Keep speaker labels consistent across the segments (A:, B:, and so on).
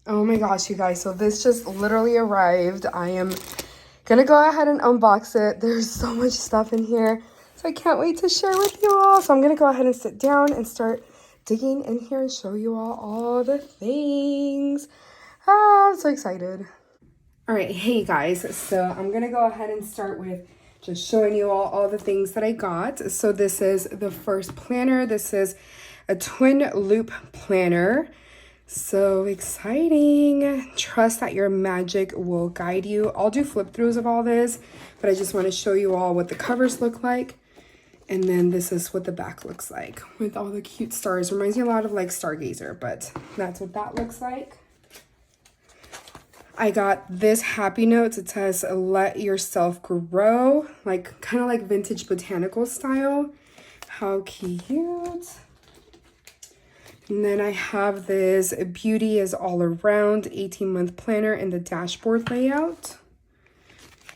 A: Oh my gosh, you guys, so this just literally arrived. I am gonna go ahead and unbox it. There's so much stuff in here, so I can't wait to share with you all. So I'm gonna go ahead and sit down and start digging in here and show you all the things. I'm so excited. All right, hey guys, so I'm gonna go ahead and start with just showing you all the things that I got. So this is the first planner. This is a twin loop planner. So exciting. Trust that your magic will guide you. I'll do flip throughs of all this, but I just want to show you all what the covers look like. And then this is what the back looks like with all the cute stars. Reminds me a lot of like Stargazer, but that's what that looks like. I got this happy notes. It says, let yourself grow, like kind of like vintage botanical style. How cute. And then I have this Beauty is All Around 18-month planner in the dashboard layout.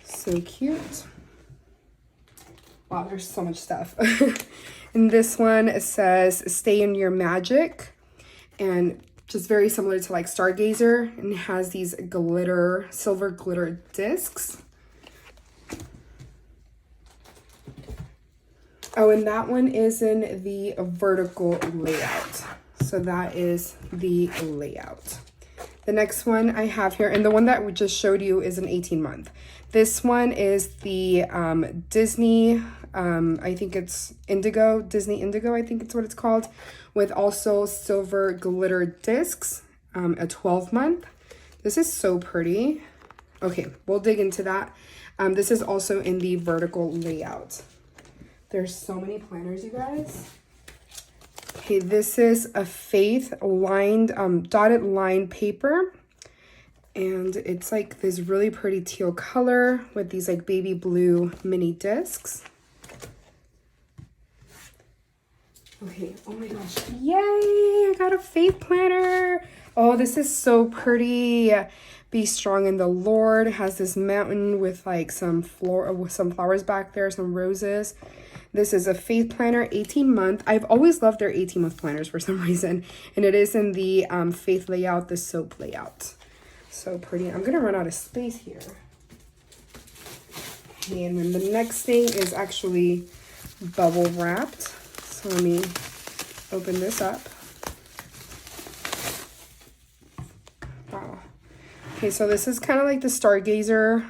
A: So cute. Wow, there's so much stuff. And this one, it says, stay in your magic. And just very similar to like Stargazer. And it has these glitter, silver glitter discs. Oh, and that one is in the vertical layout. So that is the layout. The next one I have here, and the one that we just showed you is an 18-month. This one is the Disney, I think it's Indigo, Disney Indigo, I think it's what it's called, with also silver glitter discs, a 12-month. This is so pretty. Okay, we'll dig into that. This is also in the vertical layout. There's so many planners, you guys. Okay, this is a Faith lined, dotted line paper. And it's like this really pretty teal color with these like baby blue mini discs. Okay, oh my gosh, yay, I got a Faith planner. Oh, this is so pretty. Be strong in the Lord. It has this mountain with like some flowers back there, some roses. This is a Faith planner, 18-month. I've always loved their 18-month planners for some reason. And it is in the Faith layout, the soap layout. So pretty. I'm going to run out of space here. Okay, and then the next thing is actually bubble wrapped. So let me open this up. Wow. Okay, so this is kind of like the Stargazer.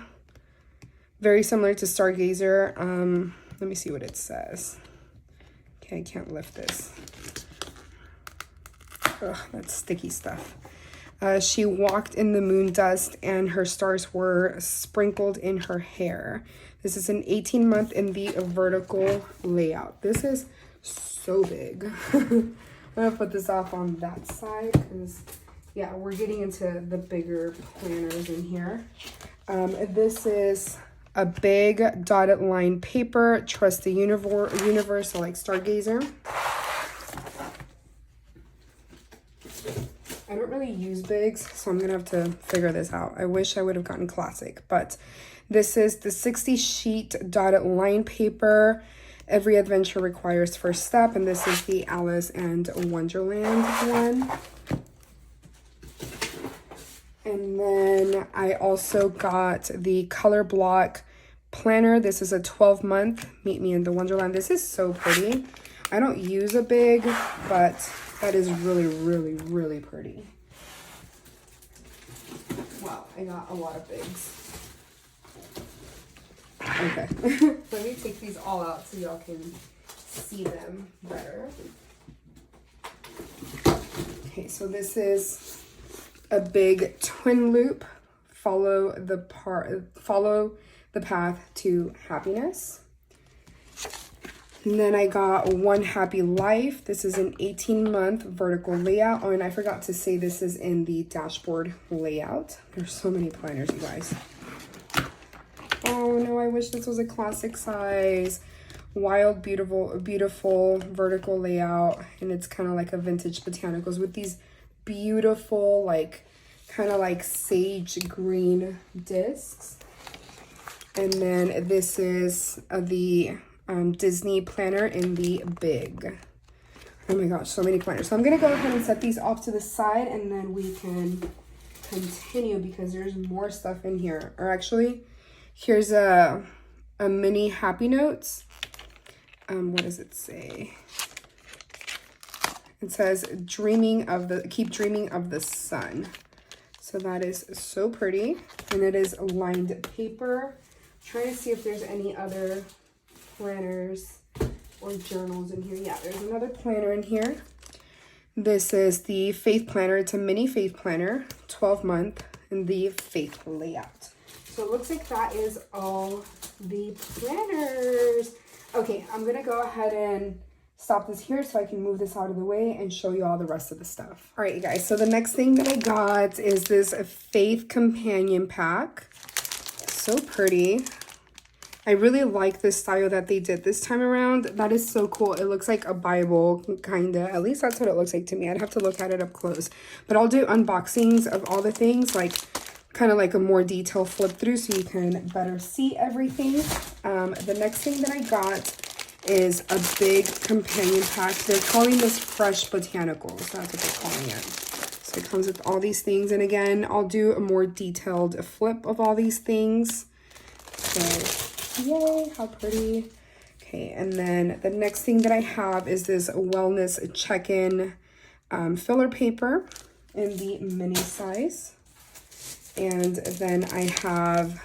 A: Very similar to Stargazer. Let me see what it says. Okay, I can't lift this. Ugh, that's sticky stuff. She walked in the moon dust and her stars were sprinkled in her hair. This is an 18-month in the vertical layout. This is so big. I'm gonna put this off on that side because, yeah, we're getting into the bigger planners in here. This is a big dotted line paper, trust the universe, so like Stargazer. I don't really use bigs, so I'm gonna have to figure this out. I wish I would have gotten classic, but this is the 60 sheet dotted line paper. Every adventure requires first step, and this is the Alice and Wonderland one. And then I also got the color block planner. This is a 12-month Meet Me in the Wonderland. This is so pretty. I don't use a big, but that is really, really, really pretty. Wow, I got a lot of bigs. Okay, let me take these all out so y'all can see them better. Okay, so this is a big twin loop. Follow the path to happiness. And then I got One Happy Life. This is an 18-month vertical layout. Oh, and I forgot to say this is in the dashboard layout. There's so many planners, you guys. Oh no, I wish this was a classic size. Wild, beautiful vertical layout. And it's kind of like a vintage botanicals with these beautiful, like, kind of like sage green discs. And then this is the Disney planner in the big. Oh my gosh, so many planners. So I'm gonna go ahead and set these off to the side, and then we can continue because there's more stuff in here. Or actually, here's a mini Happy Notes. What does it say? It says keep dreaming of the sun. So that is so pretty. And it is lined paper. I'm trying to see if there's any other planners or journals in here. Yeah, there's another planner in here. This is the Faith Planner. It's a mini Faith Planner, 12-month, in the Faith layout. So it looks like that is all the planners. Okay, I'm gonna go ahead and stop this here so I can move this out of the way and show you all the rest of the stuff. All right, you guys, so the next thing that I got is this Faith Companion Pack. So pretty. I really like this style that they did this time around. That is so cool. It looks like a Bible, kinda. At least that's what it looks like to me. I'd have to look at it up close. But I'll do unboxings of all the things, like kind of like a more detailed flip through so you can better see everything. The next thing that I got is a big companion pack. They're calling this Fresh Botanicals. That's what they're calling it. So it comes with all these things. And again, I'll do a more detailed flip of all these things. So, yay, how pretty. Okay, and then the next thing that I have is this wellness check-in filler paper in the mini size. And then I have,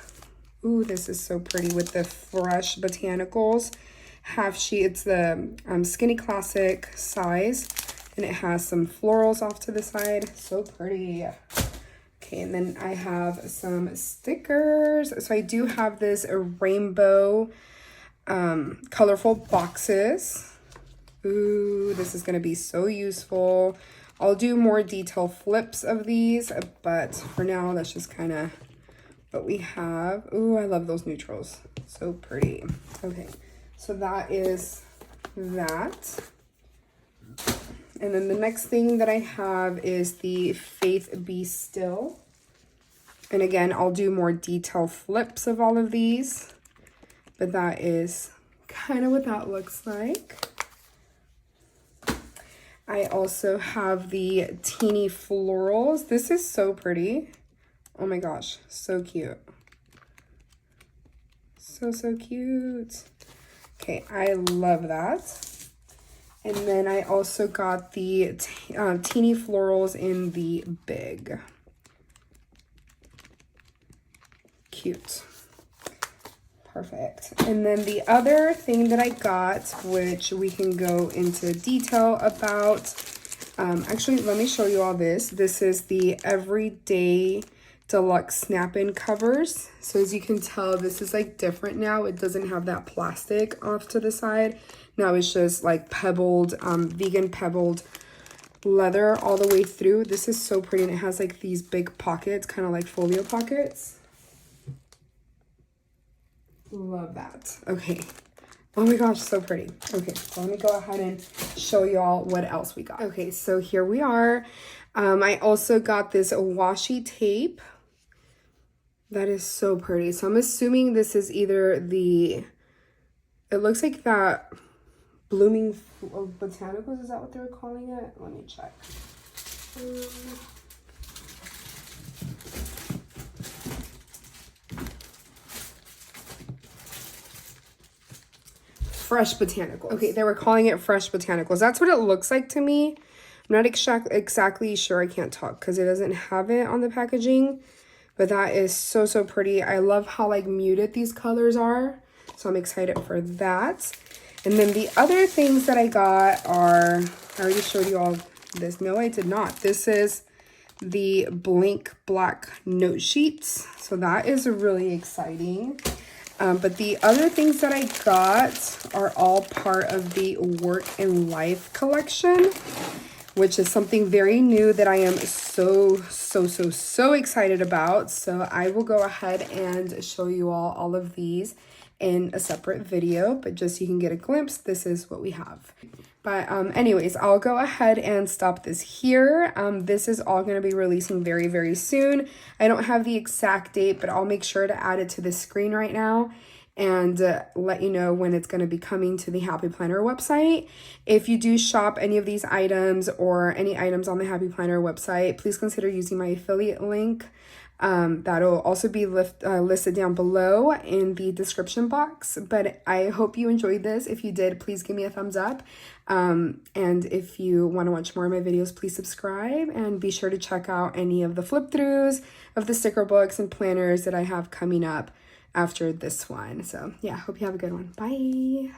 A: ooh, this is so pretty with the Fresh Botanicals half sheet. It's the Skinny Classic size, and it has some florals off to the side. So pretty. Okay, and then I have some stickers. So I do have this rainbow colorful boxes. Ooh, this is gonna be so useful. I'll do more detailed flips of these, but for now, that's just kind of what we have. Ooh, I love those neutrals. So pretty. Okay, so that is that. And then the next thing that I have is the Faith Be Still. And again, I'll do more detailed flips of all of these, but that is kind of what that looks like. I also have the Teeny Florals. This is so pretty. Oh my gosh, so cute. So, so cute. Okay, I love that. And then I also got the Teeny Florals in the big. Cute. Perfect. And then the other thing that I got, which we can go into detail about, actually, let me show you all this. This is the Everyday Deluxe Snap-In covers. So as you can tell, this is like different now. It doesn't have that plastic off to the side. Now it's just like pebbled, vegan pebbled leather all the way through. This is so pretty, and it has like these big pockets, kind of like folio pockets. Love that. Okay. Oh my gosh, so pretty. Okay, so let me go ahead and show y'all what else we got. Okay, so here we are. I also got this washi tape. That is so pretty. So I'm assuming this is either the, it looks like that blooming botanicals. Is that what they were calling it? Let me check. Fresh Botanicals. Okay, they were calling it Fresh Botanicals. That's what it looks like to me. I'm not exactly sure. I can't talk because it doesn't have it on the packaging. But that is so, so pretty. I love how like muted these colors are. So I'm excited for that. And then the other things that I got are, I already showed you all this. No, I did not. This is the blank black note sheets. So that is really exciting. But the other things that I got are all part of the Work and Life collection, which is something very new that I am so excited about. So I will go ahead and show you all of these in a separate video, but just so you can get a glimpse, this is what we have. But anyways, I'll go ahead and stop this here. This is all going to be releasing very, very soon. I don't have the exact date, but I'll make sure to add it to the screen right now. and let you know when it's going to be coming to the Happy Planner website. If you do shop any of these items or any items on the Happy Planner website, please consider using my affiliate link. That'll also be listed down below in the description box. But I hope you enjoyed this. If you did, please give me a thumbs up. And if you want to watch more of my videos, please subscribe and be sure to check out any of the flip throughs of the sticker books and planners that I have coming up after this one. So yeah, hope you have a good one. Bye.